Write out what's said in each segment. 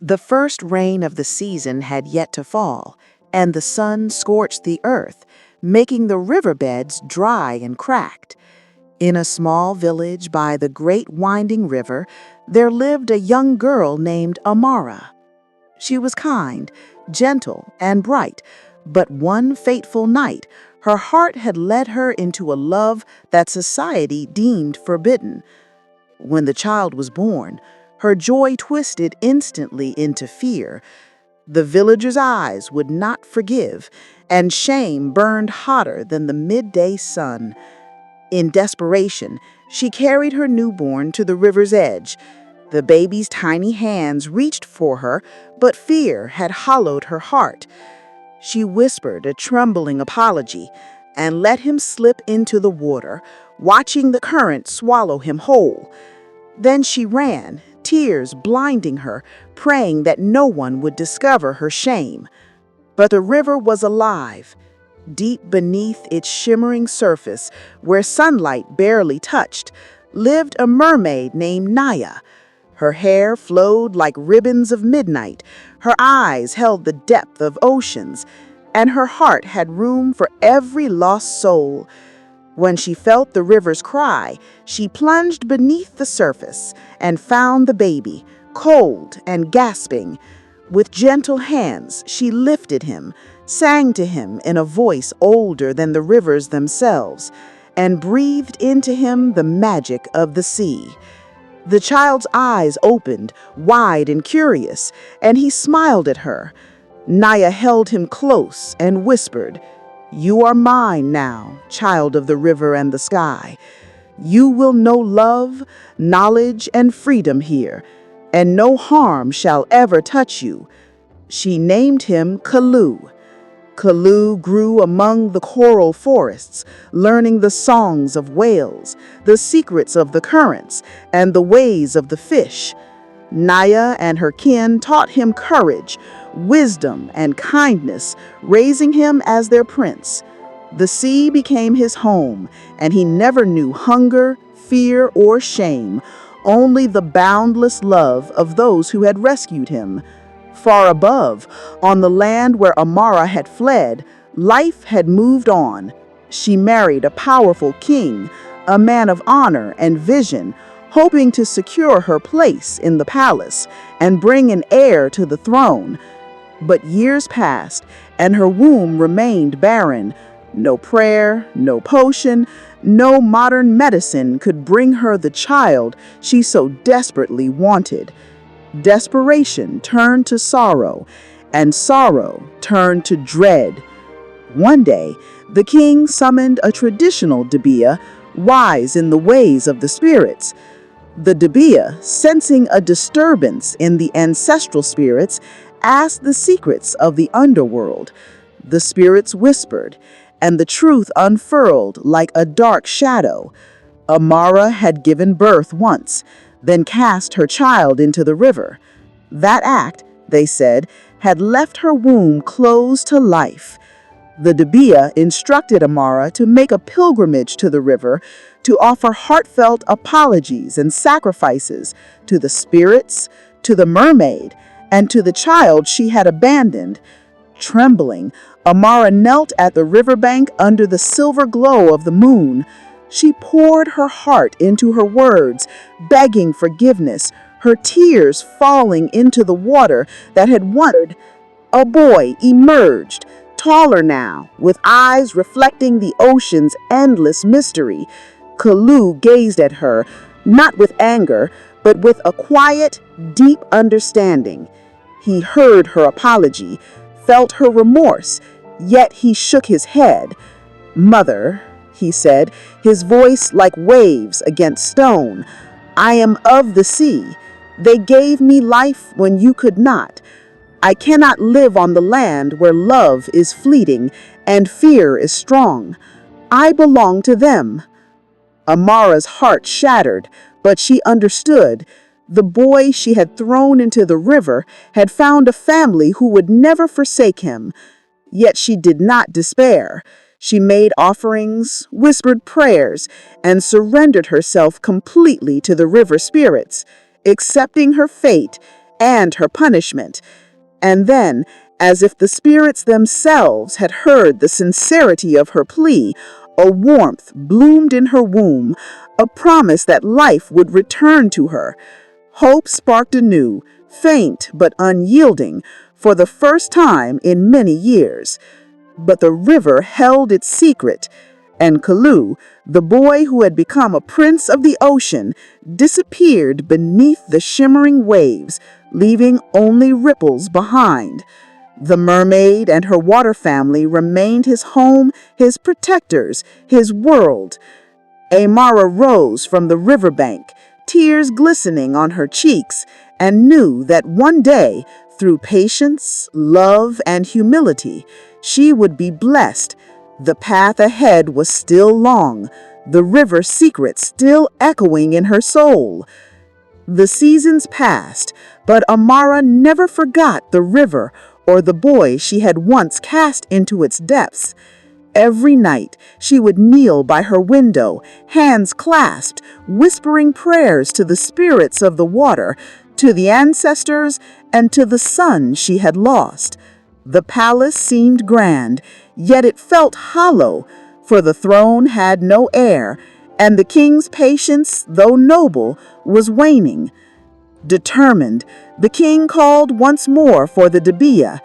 The first rain of the season had yet to fall, and the sun scorched the earth, making the riverbeds dry and cracked. In a small village by the great winding river, there lived a young girl named Amara. She was kind, gentle, and bright, but one fateful night, her heart had led her into a love that society deemed forbidden. When the child was born, her joy twisted instantly into fear. The villagers' eyes would not forgive, and shame burned hotter than the midday sun. In desperation, she carried her newborn to the river's edge. The baby's tiny hands reached for her, but fear had hollowed her heart. She whispered a trembling apology and let him slip into the water, watching the current swallow him whole. Then she ran, tears blinding her, praying that no one would discover her shame. But the river was alive. Deep beneath its shimmering surface, where sunlight barely touched, lived a mermaid named Naya. Her hair flowed like ribbons of midnight, her eyes held the depth of oceans, and her heart had room for every lost soul. When she felt the river's cry, she plunged beneath the surface and found the baby, cold and gasping. With gentle hands, she lifted him, sang to him in a voice older than the rivers themselves, and breathed into him the magic of the sea. The child's eyes opened, wide and curious, and he smiled at her. Naya held him close and whispered, "You are mine now, child of the river and the sky. You will know love, knowledge, and freedom here, and no harm shall ever touch you." She named him Kalu. Kalu grew among the coral forests, learning the songs of whales, the secrets of the currents, and the ways of the fish. Naya and her kin taught him courage, wisdom, and kindness, raising him as their prince. The sea became his home, and he never knew hunger, fear, or shame, only the boundless love of those who had rescued him. Far above, on the land where Amara had fled, life had moved on. She married a powerful king, a man of honor and vision, hoping to secure her place in the palace and bring an heir to the throne. But years passed, and her womb remained barren. No prayer, no potion, no modern medicine could bring her the child she so desperately wanted. Desperation turned to sorrow, and sorrow turned to dread. One day, the king summoned a traditional Dibia, wise in the ways of the spirits. The Dibia, sensing a disturbance in the ancestral spirits, asked the secrets of the underworld. The spirits whispered, and the truth unfurled like a dark shadow. Amara had given birth once, then cast her child into the river. That act, they said, had left her womb closed to life. The Dibia instructed Amara to make a pilgrimage to the river to offer heartfelt apologies and sacrifices to the spirits, to the mermaid, and to the child she had abandoned. Trembling, Amara knelt at the riverbank under the silver glow of the moon. She poured her heart into her words, begging forgiveness, her tears falling into the water that had wandered. A boy emerged, taller now, with eyes reflecting the ocean's endless mystery. Kalu gazed at her, not with anger, but with a quiet, deep understanding. He heard her apology, felt her remorse, yet he shook his head. "Mother," he said, his voice like waves against stone, "I am of the sea. They gave me life when you could not. I cannot live on the land where love is fleeting and fear is strong. I belong to them." Amara's heart shattered, but she understood. The boy she had thrown into the river had found a family who would never forsake him. Yet she did not despair. She made offerings, whispered prayers, and surrendered herself completely to the river spirits, accepting her fate and her punishment. And then, as if the spirits themselves had heard the sincerity of her plea, a warmth bloomed in her womb, a promise that life would return to her. Hope sparked anew, faint but unyielding, for the first time in many years. But the river held its secret, and Kalu, the boy who had become a prince of the ocean, disappeared beneath the shimmering waves, leaving only ripples behind. The mermaid and her water family remained his home, his protectors, his world. Amara rose from the riverbank, tears glistening on her cheeks, and knew that one day, through patience, love, and humility, she would be blessed. The path ahead was still long, the river secret still echoing in her soul. The seasons passed, but Amara never forgot the river or the boy she had once cast into its depths. Every night she would kneel by her window, hands clasped, whispering prayers to the spirits of the water, to the ancestors, and to the son she had lost. The palace seemed grand, yet it felt hollow, for the throne had no heir, and the king's patience, though noble, was waning. Determined, the king called once more for the Debia.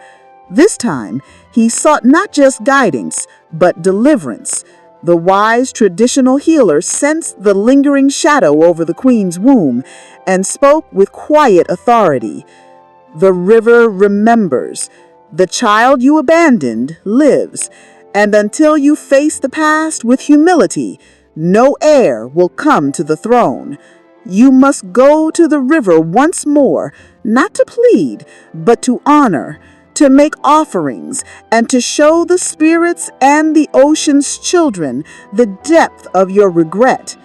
This time, he sought not just guidance, but deliverance. The wise traditional healer sensed the lingering shadow over the queen's womb and spoke with quiet authority. The river remembers. The child you abandoned lives, and until you face the past with humility, no heir will come to the throne. You must go to the river once more, not to plead, but to honor, to make offerings, and to show the spirits and the ocean's children the depth of your regret.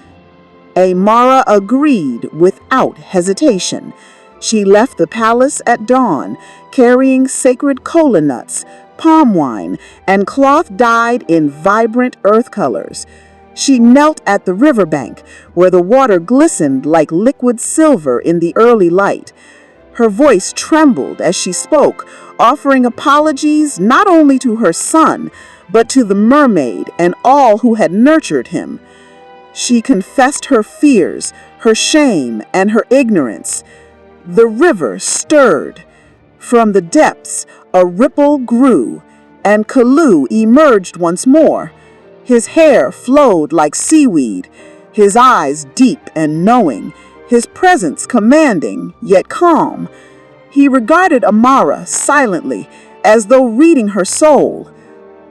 Amara agreed without hesitation. She left the palace at dawn, carrying sacred kola nuts, palm wine, and cloth dyed in vibrant earth colors. She knelt at the riverbank, where the water glistened like liquid silver in the early light. Her voice trembled as she spoke, offering apologies not only to her son, but to the mermaid and all who had nurtured him. She confessed her fears, her shame, and her ignorance. The river stirred. From the depths, a ripple grew, and Kalu emerged once more. His hair flowed like seaweed, his eyes deep and knowing, his presence commanding yet calm. He regarded Amara silently, as though reading her soul.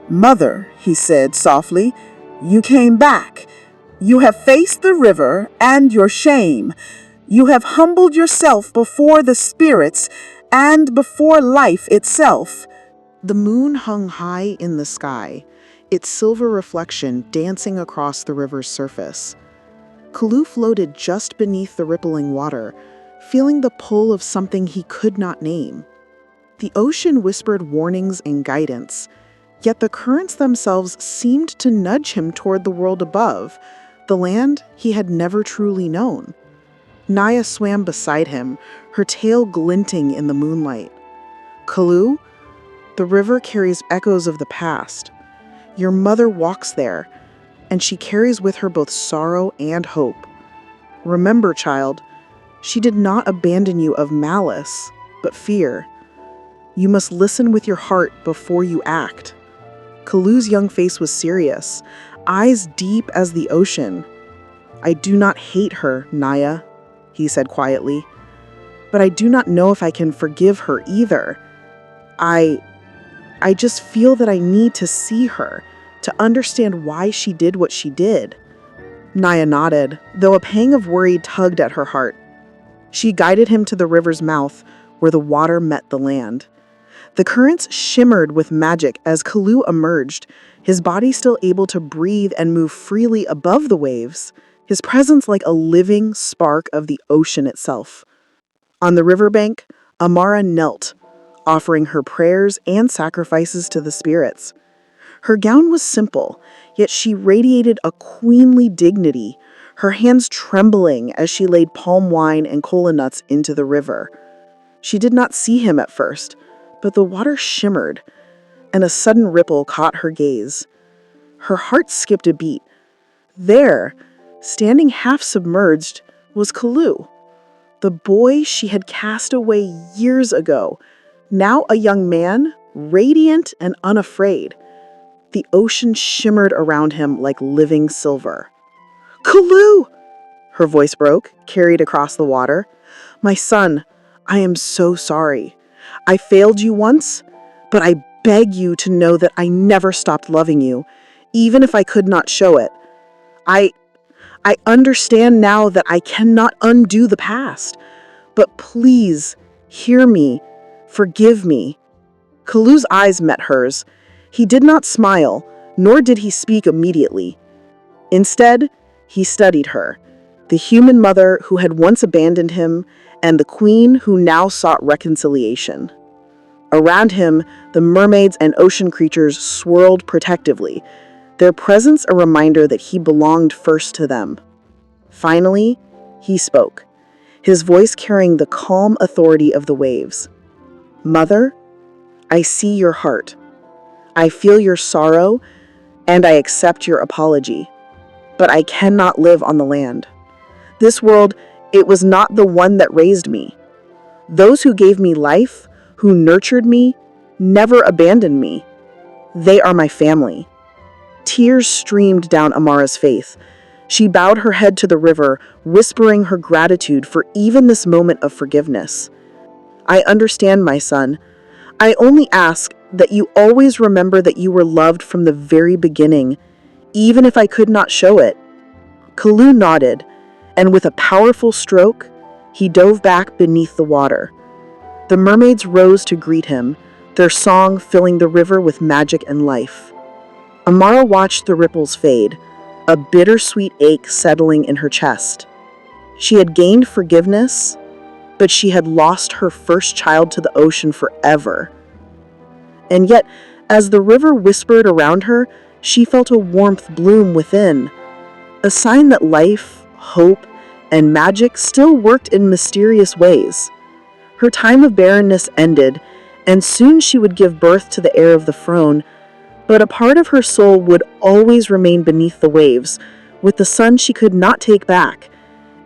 "Mother," he said softly, "you came back. You have faced the river and your shame. You have humbled yourself before the spirits and before life itself." The moon hung high in the sky, its silver reflection dancing across the river's surface. Kalu floated just beneath the rippling water, feeling the pull of something he could not name. The ocean whispered warnings and guidance, yet the currents themselves seemed to nudge him toward the world above, the land he had never truly known. Naya swam beside him, her tail glinting in the moonlight. "Kalu, the river carries echoes of the past. Your mother walks there, and she carries with her both sorrow and hope. Remember, child, she did not abandon you of malice, but fear. You must listen with your heart before you act." Kalu's young face was serious, eyes deep as the ocean. "I do not hate her, Naya," he said quietly, "but I do not know if I can forgive her either. I just feel that I need to see her, to understand why she did what she did." Naya nodded, though a pang of worry tugged at her heart. She guided him to the river's mouth, where the water met the land. The currents shimmered with magic as Kalu emerged, his body still able to breathe and move freely above the waves, his presence like a living spark of the ocean itself. On the riverbank, Amara knelt, offering her prayers and sacrifices to the spirits. Her gown was simple, yet she radiated a queenly dignity, her hands trembling as she laid palm wine and kola nuts into the river. She did not see him at first, but the water shimmered, and a sudden ripple caught her gaze. Her heart skipped a beat. There, standing half submerged, was Kalu, the boy she had cast away years ago, now a young man, radiant and unafraid. The ocean shimmered around him like living silver. "Kalu!" Her voice broke, carried across the water. "My son, I am so sorry. I failed you once, but I beg you to know that I never stopped loving you, even if I could not show it. I understand now that I cannot undo the past, but please hear me, forgive me." Kalu's eyes met hers. He did not smile, nor did he speak immediately. Instead, he studied her, the human mother who had once abandoned him, and the queen who now sought reconciliation. Around him, the mermaids and ocean creatures swirled protectively, their presence a reminder that he belonged first to them. Finally, he spoke, his voice carrying the calm authority of the waves. "Mother, I see your heart. I feel your sorrow, and I accept your apology. But I cannot live on the land. This world, it was not the one that raised me. Those who gave me life, who nurtured me, never abandoned me. They are my family." Tears streamed down Amara's face. She bowed her head to the river, whispering her gratitude for even this moment of forgiveness. "I understand, my son. I only ask that you always remember that you were loved from the very beginning, even if I could not show it." Kalu nodded, and with a powerful stroke, he dove back beneath the water. The mermaids rose to greet him, their song filling the river with magic and life. Amara watched the ripples fade, a bittersweet ache settling in her chest. She had gained forgiveness, but she had lost her first child to the ocean forever. And yet, as the river whispered around her, she felt a warmth bloom within, a sign that life, hope, and magic still worked in mysterious ways. Her time of barrenness ended, and soon she would give birth to the heir of the throne, but a part of her soul would always remain beneath the waves, with the son she could not take back,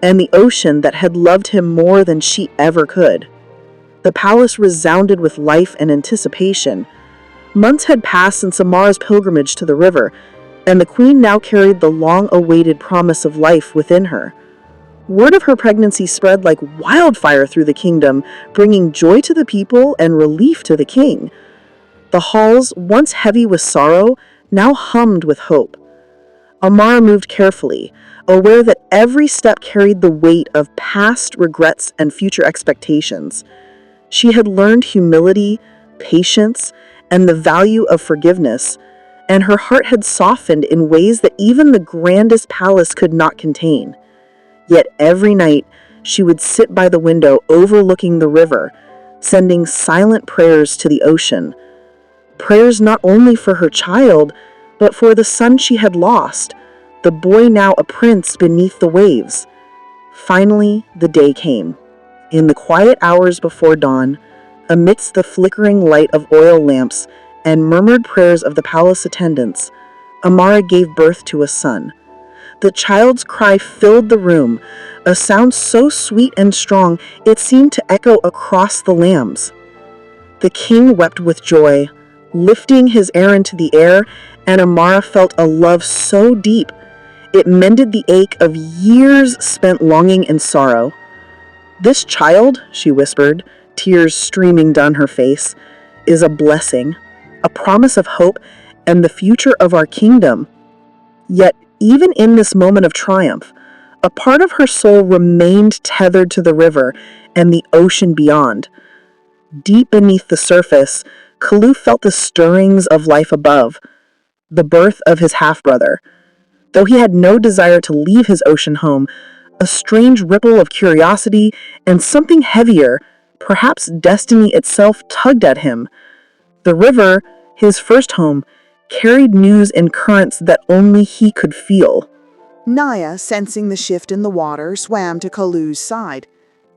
and the ocean that had loved him more than she ever could. The palace resounded with life and anticipation. Months had passed since Amara's pilgrimage to the river, and the queen now carried the long-awaited promise of life within her. Word of her pregnancy spread like wildfire through the kingdom, bringing joy to the people and relief to the king. The halls, once heavy with sorrow, now hummed with hope. Amara moved carefully, aware that every step carried the weight of past regrets and future expectations. She had learned humility, patience, and the value of forgiveness, and her heart had softened in ways that even the grandest palace could not contain. Yet every night, she would sit by the window overlooking the river, sending silent prayers to the ocean. Prayers not only for her child, but for the son she had lost, the boy now a prince beneath the waves. Finally, the day came. In the quiet hours before dawn, amidst the flickering light of oil lamps and murmured prayers of the palace attendants, Amara gave birth to a son. The child's cry filled the room, a sound so sweet and strong it seemed to echo across the lands. The king wept with joy, lifting his heir into the air, and Amara felt a love so deep it mended the ache of years spent longing and sorrow. "This child," she whispered, tears streaming down her face, "is a blessing, a promise of hope, and the future of our kingdom." Yet, even in this moment of triumph, a part of her soul remained tethered to the river and the ocean beyond. Deep beneath the surface, Kalu felt the stirrings of life above, the birth of his half-brother. Though he had no desire to leave his ocean home, a strange ripple of curiosity and something heavier, perhaps destiny itself, tugged at him. The river, his first home, carried news in currents that only he could feel. Naya, sensing the shift in the water, swam to Kalu's side.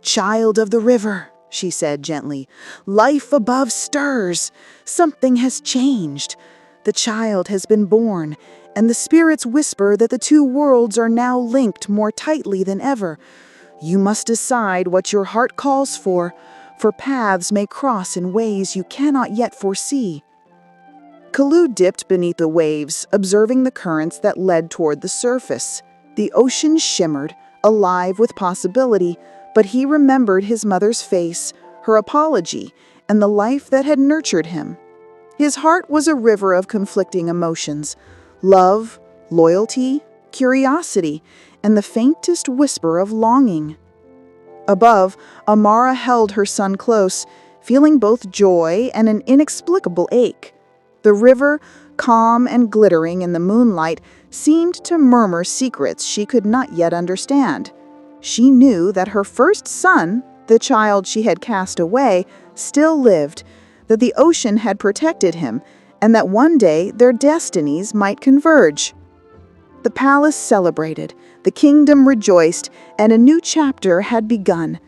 "Child of the river," she said gently. "Life above stirs. Something has changed. The child has been born, and the spirits whisper that the two worlds are now linked more tightly than ever. You must decide what your heart calls for paths may cross in ways you cannot yet foresee." Kalu dipped beneath the waves, observing the currents that led toward the surface. The ocean shimmered, alive with possibility, but he remembered his mother's face, her apology, and the life that had nurtured him. His heart was a river of conflicting emotions: love, loyalty, curiosity, and the faintest whisper of longing. Above, Amara held her son close, feeling both joy and an inexplicable ache. The river, calm and glittering in the moonlight, seemed to murmur secrets she could not yet understand. She knew that her first son, the child she had cast away, still lived, that the ocean had protected him, and that one day their destinies might converge. The palace celebrated, the kingdom rejoiced, and a new chapter had begun.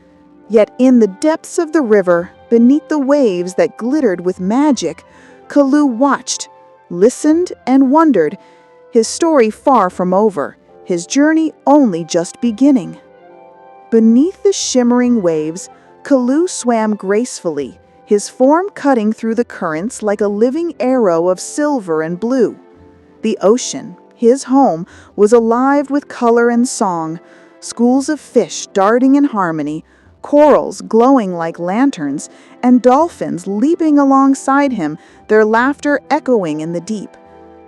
Yet in the depths of the river, beneath the waves that glittered with magic, Kalu watched, listened, and wondered, his story far from over, his journey only just beginning. Beneath the shimmering waves, Kalu swam gracefully, his form cutting through the currents like a living arrow of silver and blue. The ocean, his home, was alive with color and song, schools of fish darting in harmony, corals glowing like lanterns, and dolphins leaping alongside him, their laughter echoing in the deep.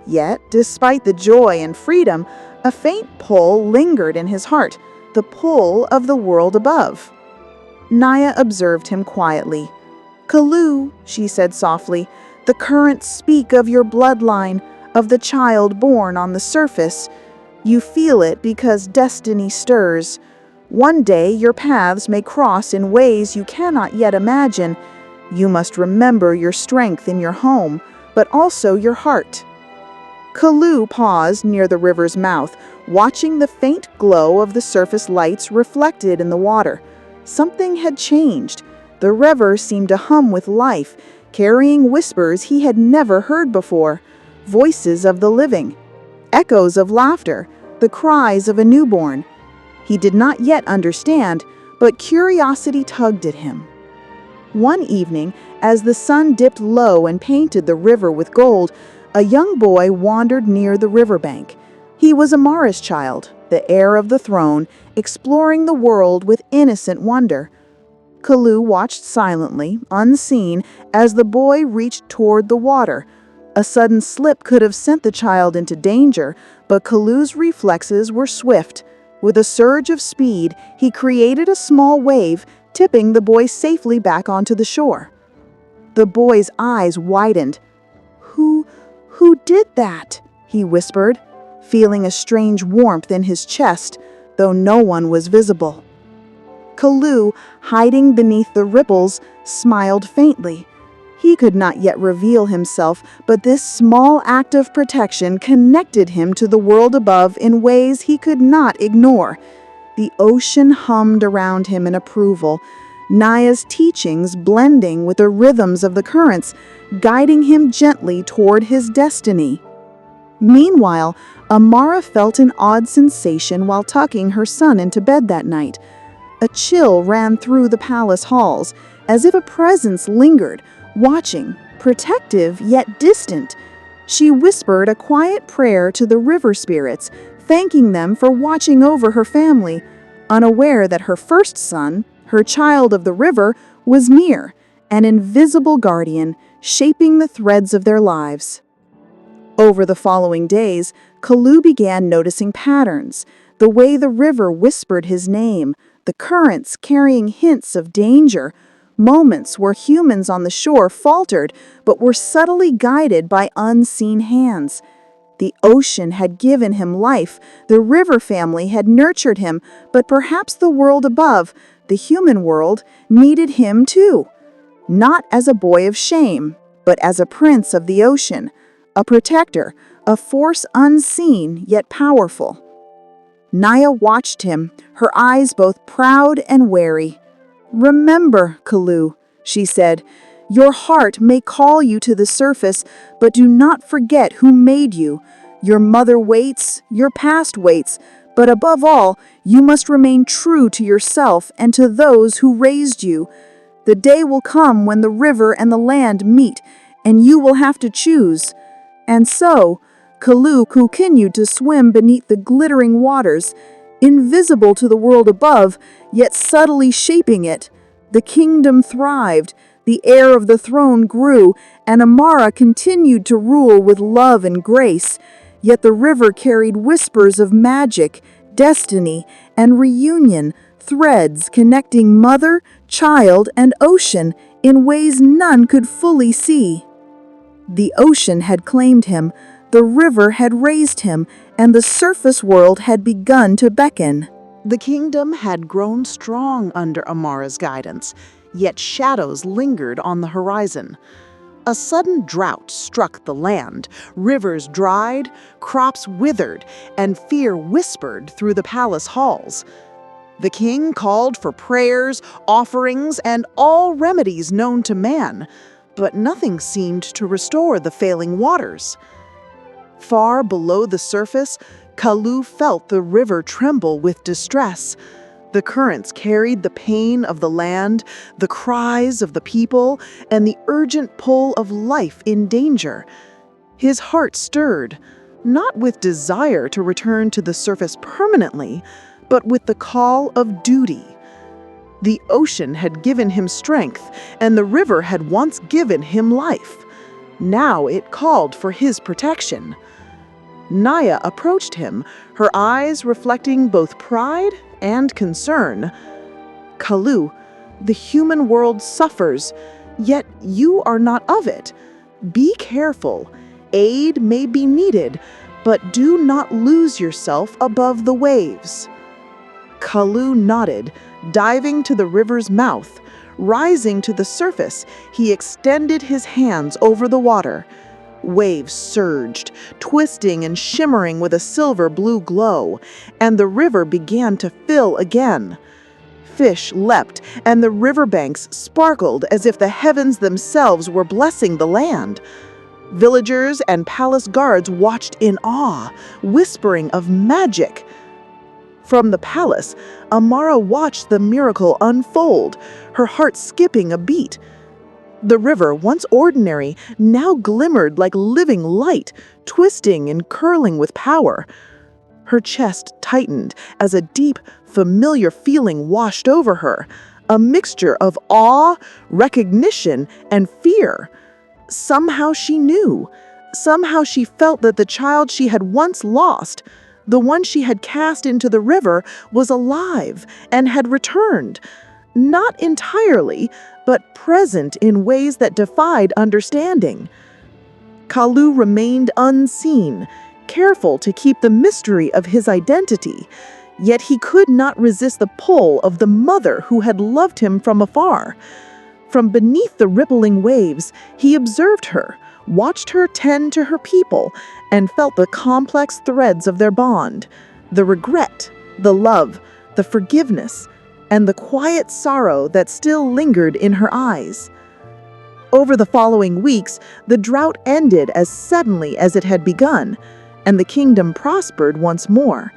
Yet, despite the joy and freedom, a faint pull lingered in his heart, the pull of the world above. Naya observed him quietly. "Kalu," she said softly, "the currents speak of your bloodline, of the child born on the surface. You feel it because destiny stirs. One day your paths may cross in ways you cannot yet imagine. You must remember your strength in your home, but also your heart." Kalu paused near the river's mouth, watching the faint glow of the surface lights reflected in the water. Something had changed. The river seemed to hum with life, carrying whispers he had never heard before, voices of the living, echoes of laughter, the cries of a newborn. He did not yet understand, but curiosity tugged at him. One evening, as the sun dipped low and painted the river with gold, a young boy wandered near the riverbank. He was Amara's child, the heir of the throne, exploring the world with innocent wonder. Kalu watched silently, unseen, as the boy reached toward the water. A sudden slip could have sent the child into danger, but Kalu's reflexes were swift. With a surge of speed, he created a small wave, tipping the boy safely back onto the shore. The boy's eyes widened. Who did that?" he whispered, feeling a strange warmth in his chest, though no one was visible. Kalu, hiding beneath the ripples, smiled faintly. He could not yet reveal himself, but this small act of protection connected him to the world above in ways he could not ignore. The ocean hummed around him in approval, Naya's teachings blending with the rhythms of the currents, guiding him gently toward his destiny. Meanwhile, Amara felt an odd sensation while tucking her son into bed that night. A chill ran through the palace halls, as if a presence lingered, watching, protective yet distant. She whispered a quiet prayer to the river spirits, thanking them for watching over her family, unaware that her first son, her child of the river, was near, an invisible guardian, shaping the threads of their lives. Over the following days, Kalu began noticing patterns, the way the river whispered his name, the currents carrying hints of danger, moments where humans on the shore faltered but were subtly guided by unseen hands. The ocean had given him life, the river family had nurtured him, but perhaps the world above, the human world, needed him too. Not as a boy of shame, but as a prince of the ocean, a protector, a force unseen yet powerful. Naya watched him, her eyes both proud and wary. "Remember, Kalu," she said, "your heart may call you to the surface, but do not forget who made you. Your mother waits, your past waits, but above all, you must remain true to yourself and to those who raised you. The day will come when the river and the land meet, and you will have to choose." And so, Kalu continued to swim beneath the glittering waters, invisible to the world above, yet subtly shaping it. The kingdom thrived, the heir of the throne grew, and Amara continued to rule with love and grace. Yet the river carried whispers of magic, destiny, and reunion, threads connecting mother, child, and ocean in ways none could fully see. The ocean had claimed him, the river had raised him, and the surface world had begun to beckon. The kingdom had grown strong under Amara's guidance, yet shadows lingered on the horizon. A sudden drought struck the land, rivers dried, crops withered, and fear whispered through the palace halls. The king called for prayers, offerings, and all remedies known to man, but nothing seemed to restore the failing waters. Far below the surface, Kalu felt the river tremble with distress. The currents carried the pain of the land, the cries of the people, and the urgent pull of life in danger. His heart stirred, not with desire to return to the surface permanently, but with the call of duty. The ocean had given him strength, and the river had once given him life. Now it called for his protection. Naya approached him, her eyes reflecting both pride and concern. "Kalu, the human world suffers, yet you are not of it. Be careful. Aid may be needed, but do not lose yourself above the waves." Kalu nodded, diving to the river's mouth. Rising to the surface, he extended his hands over the water. Waves surged, twisting and shimmering with a silver-blue glow, and the river began to fill again. Fish leapt, and the riverbanks sparkled as if the heavens themselves were blessing the land. Villagers and palace guards watched in awe, whispering of magic. From the palace, Amara watched the miracle unfold, her heart skipping a beat. The river, once ordinary, now glimmered like living light, twisting and curling with power. Her chest tightened as a deep, familiar feeling washed over her, a mixture of awe, recognition, and fear. Somehow she knew. Somehow she felt that the child she had once lost, the one she had cast into the river, was alive and had returned. Not entirely, but present in ways that defied understanding. Kalu remained unseen, careful to keep the mystery of his identity, yet he could not resist the pull of the mother who had loved him from afar. From beneath the rippling waves, he observed her, watched her tend to her people, and felt the complex threads of their bond, the regret, the love, the forgiveness, and the quiet sorrow that still lingered in her eyes. Over the following weeks, the drought ended as suddenly as it had begun, and the kingdom prospered once more.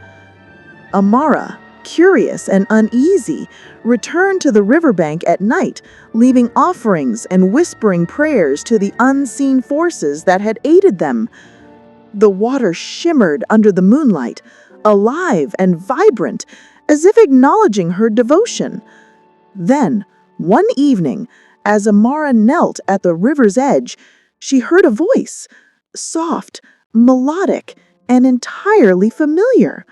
Amara, curious and uneasy, returned to the riverbank at night, leaving offerings and whispering prayers to the unseen forces that had aided them. The water shimmered under the moonlight, alive and vibrant, as if acknowledging her devotion. Then, one evening, as Amara knelt at the river's edge, she heard a voice, soft, melodic, and entirely familiar.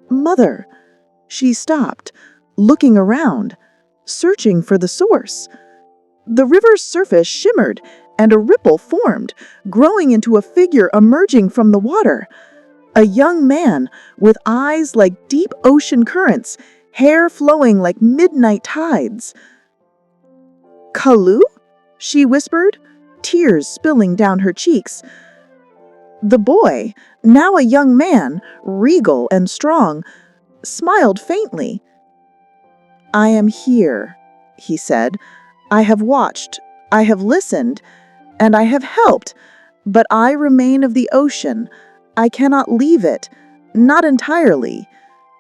"Mother." She stopped, looking around, searching for the source. The river's surface shimmered, and a ripple formed, growing into a figure emerging from the water. A young man with eyes like deep ocean currents, hair flowing like midnight tides. "Kalu?" she whispered, tears spilling down her cheeks. The boy, now a young man, regal and strong, smiled faintly. "I am here," he said. "I have watched, I have listened, and I have helped, but I remain of the ocean. I cannot leave it, not entirely.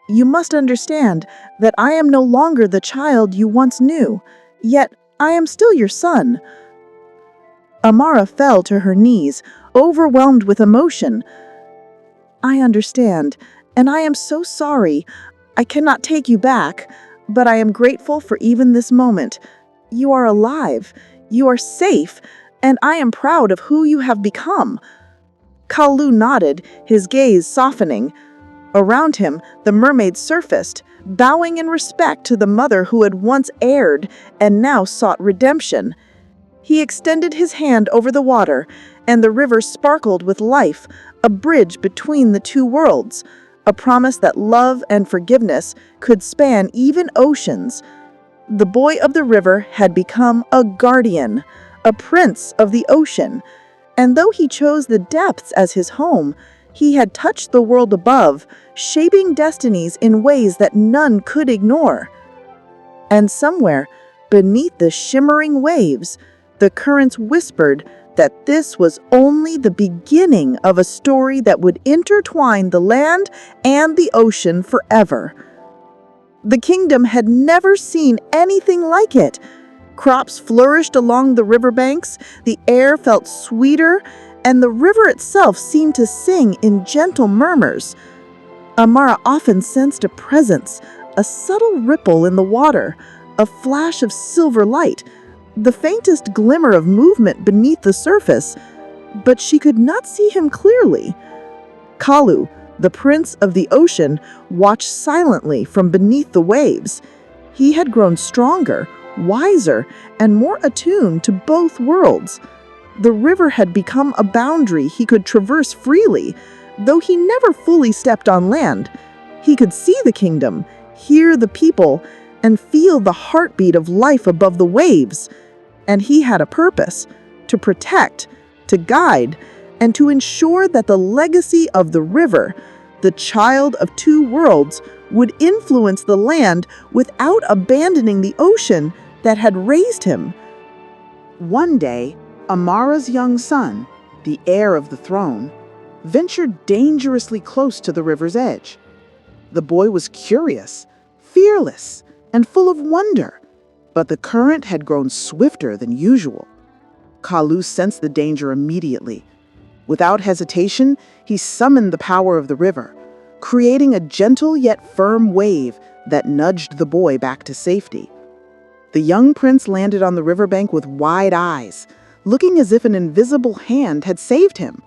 You must understand that I am no longer the child you once knew, yet I am still your son." Amara fell to her knees, overwhelmed with emotion. "I understand, and I am so sorry. I cannot take you back, but I am grateful for even this moment. You are alive, you are safe, and I am proud of who you have become." Kalu nodded, his gaze softening. Around him, the mermaid surfaced, bowing in respect to the mother who had once erred and now sought redemption. He extended his hand over the water, and the river sparkled with life, a bridge between the two worlds, a promise that love and forgiveness could span even oceans. The boy of the river had become a guardian, a prince of the ocean, and though he chose the depths as his home, he had touched the world above, shaping destinies in ways that none could ignore. And somewhere, beneath the shimmering waves, the currents whispered that this was only the beginning of a story that would intertwine the land and the ocean forever. The kingdom had never seen anything like it. Crops flourished along the riverbanks, the air felt sweeter, and the river itself seemed to sing in gentle murmurs. Amara often sensed a presence, a subtle ripple in the water, a flash of silver light, the faintest glimmer of movement beneath the surface, but she could not see him clearly. Kalu, the prince of the ocean, watched silently from beneath the waves. He had grown stronger, wiser, and more attuned to both worlds. The river had become a boundary he could traverse freely, though he never fully stepped on land. He could see the kingdom, hear the people, and feel the heartbeat of life above the waves. And he had a purpose: to protect, to guide, and to ensure that the legacy of the river, the child of two worlds, would influence the land without abandoning the ocean that had raised him. One day, Amara's young son, the heir of the throne, ventured dangerously close to the river's edge. The boy was curious, fearless, and full of wonder, but the current had grown swifter than usual. Kalu sensed the danger immediately. Without hesitation, he summoned the power of the river, creating a gentle yet firm wave that nudged the boy back to safety. The young prince landed on the riverbank with wide eyes, looking as if an invisible hand had saved him.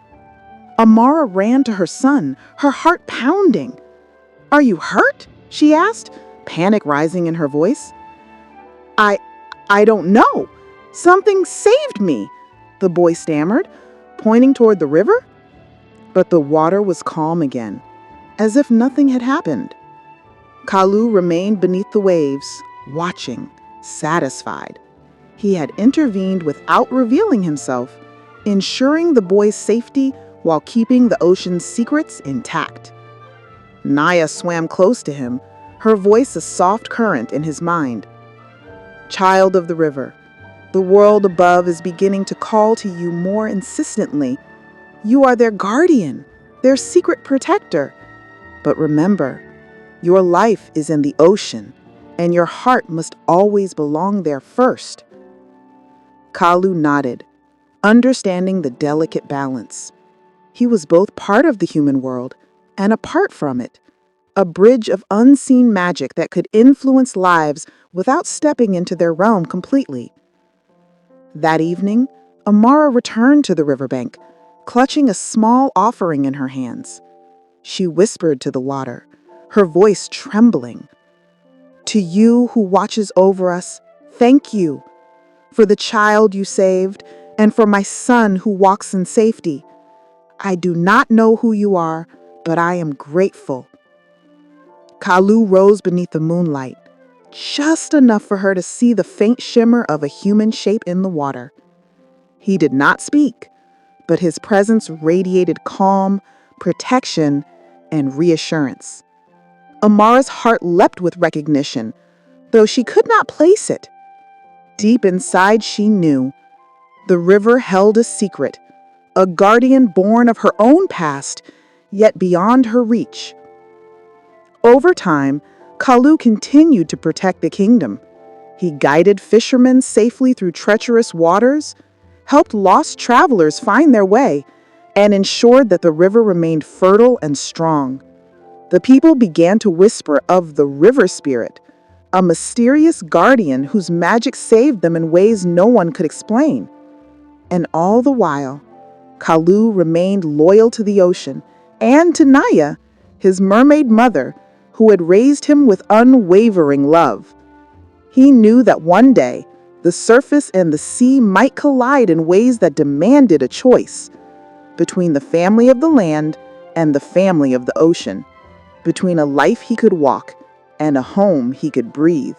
Amara ran to her son, her heart pounding. "Are you hurt?" she asked, panic rising in her voice. I don't know. Something saved me," the boy stammered, pointing toward the river. But the water was calm again, as if nothing had happened. Kalu remained beneath the waves, watching, satisfied. He had intervened without revealing himself, ensuring the boy's safety while keeping the ocean's secrets intact. Naya swam close to him, her voice a soft current in his mind. "Child of the river, the world above is beginning to call to you more insistently. You are their guardian, their secret protector. But remember, your life is in the ocean, and your heart must always belong there first." Kalu nodded, understanding the delicate balance. He was both part of the human world and apart from it, a bridge of unseen magic that could influence lives without stepping into their realm completely. That evening, Amara returned to the riverbank, clutching a small offering in her hands. She whispered to the water, her voice trembling. "To you who watches over us, thank you. For the child you saved, and for my son who walks in safety. I do not know who you are, but I am grateful." Kalu rose beneath the moonlight, just enough for her to see the faint shimmer of a human shape in the water. He did not speak, but his presence radiated calm, protection, and reassurance. Amara's heart leapt with recognition, though she could not place it. Deep inside, she knew the river held a secret, a guardian born of her own past, yet beyond her reach. Over time, Kalu continued to protect the kingdom. He guided fishermen safely through treacherous waters, helped lost travelers find their way, and ensured that the river remained fertile and strong. The people began to whisper of the river spirit, a mysterious guardian whose magic saved them in ways no one could explain. And all the while, Kalu remained loyal to the ocean and to Naya, his mermaid mother, who had raised him with unwavering love. He knew that one day, the surface and the sea might collide in ways that demanded a choice between the family of the land and the family of the ocean, between a life he could walk and a home he could breathe.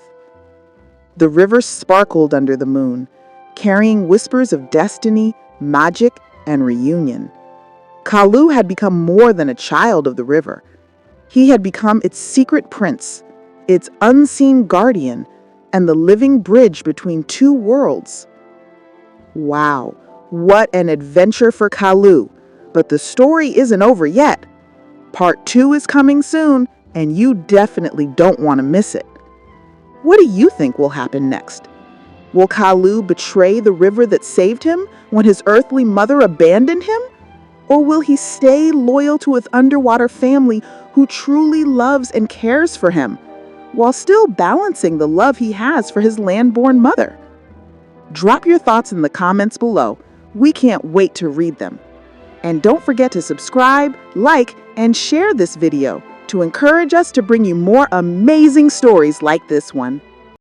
The river sparkled under the moon, carrying whispers of destiny, magic, and reunion. Kalu had become more than a child of the river. He had become its secret prince, its unseen guardian, and the living bridge between two worlds. Wow, what an adventure for Kalu! But the story isn't over yet. Part 2 is coming soon, and you definitely don't want to miss it. What do you think will happen next? Will Kalu betray the river that saved him when his earthly mother abandoned him? Or will he stay loyal to his underwater family who truly loves and cares for him, while still balancing the love he has for his land-born mother? Drop your thoughts in the comments below. We can't wait to read them. And don't forget to subscribe, like, and share this video to encourage us to bring you more amazing stories like this one.